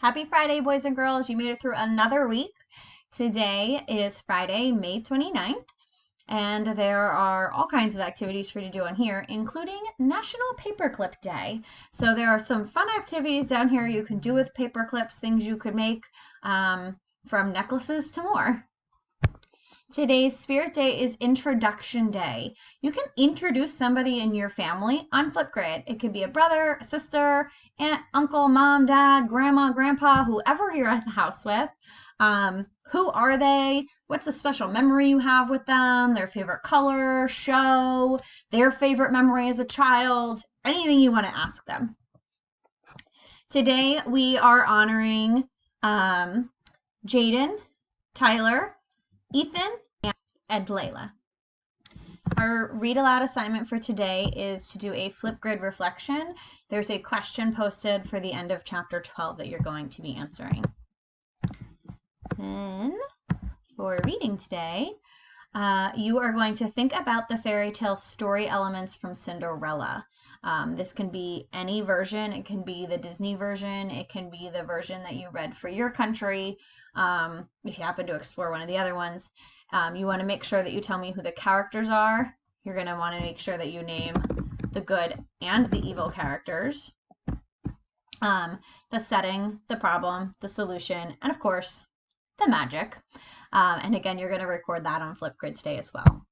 Happy Friday, boys and girls. You made it through another week. Today is Friday, May 29th, and there are all kinds of activities for you to do on here, including National Paperclip Day. So there are some fun activities down here you can do with paper clips, things you could make from necklaces to more. Today's Spirit Day is Introduction Day. You can introduce somebody in your family on Flipgrid. It could be a brother, a sister, aunt, uncle, mom, dad, grandma, grandpa, whoever you're at the house with. Who are they? What's a special memory you have with them? Their favorite color, show, their favorite memory as a child, anything you want to ask them. Today we are honoring Jaden, Tyler, Ethan, and Layla. Our read aloud assignment for today is to do a Flipgrid reflection. There's a question posted for the end of chapter 12 that you're going to be answering. Then for reading today, you are going to think about the fairy tale story elements from Cinderella. This can be any version. It can be the Disney version. It can be the version that you read for your country. If you happen to explore one of the other ones, you want to make sure that you tell me who the characters are. You're going to want to make sure that you name the good and the evil characters, the setting, the problem, the solution, and of course, the magic. And again, you're going to record that on Flipgrid today as well.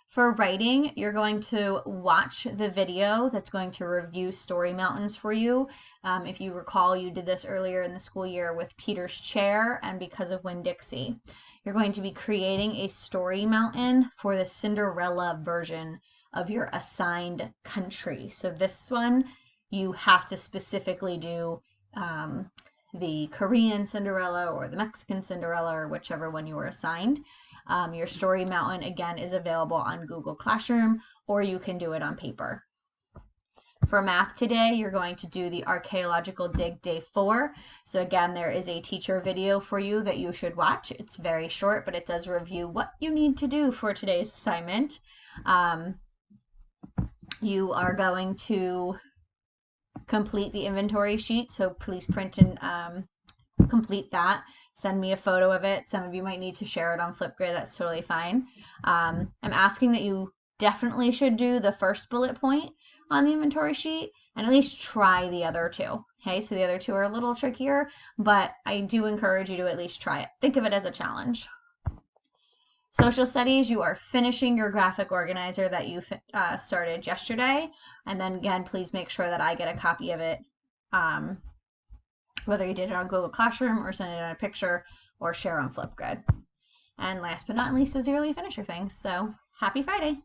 For writing, you're going to watch the video that's going to review Story Mountains for you. If you recall, you did this earlier in the school year with Peter's Chair and Because of Winn-Dixie. You're going to be creating a story mountain for the Cinderella version of your assigned country. So this one, you have to specifically do the Korean Cinderella or the Mexican Cinderella or whichever one you were assigned. Your story mountain, again, is available on Google Classroom, or you can do it on paper. For math today, you're going to do the Archaeological Dig Day 4. So again, there is a teacher video for you that you should watch. It's very short, but it does review what you need to do for today's assignment. You are going to complete the inventory sheet, so please print and complete that. Send me a photo of it. Some of you might need to share it on Flipgrid. That's totally fine. I'm asking that you definitely should do the first bullet point on the inventory sheet and at least try the other two. Okay, so the other two are a little trickier, but I do encourage you to at least try it. Think of it as a challenge. Social studies, you are finishing your graphic organizer that you started yesterday. And then again, please make sure that I get a copy of it, whether you did it on Google Classroom or send it on a picture or share on Flipgrid. And last but not least is yearly finisher things. So happy Friday.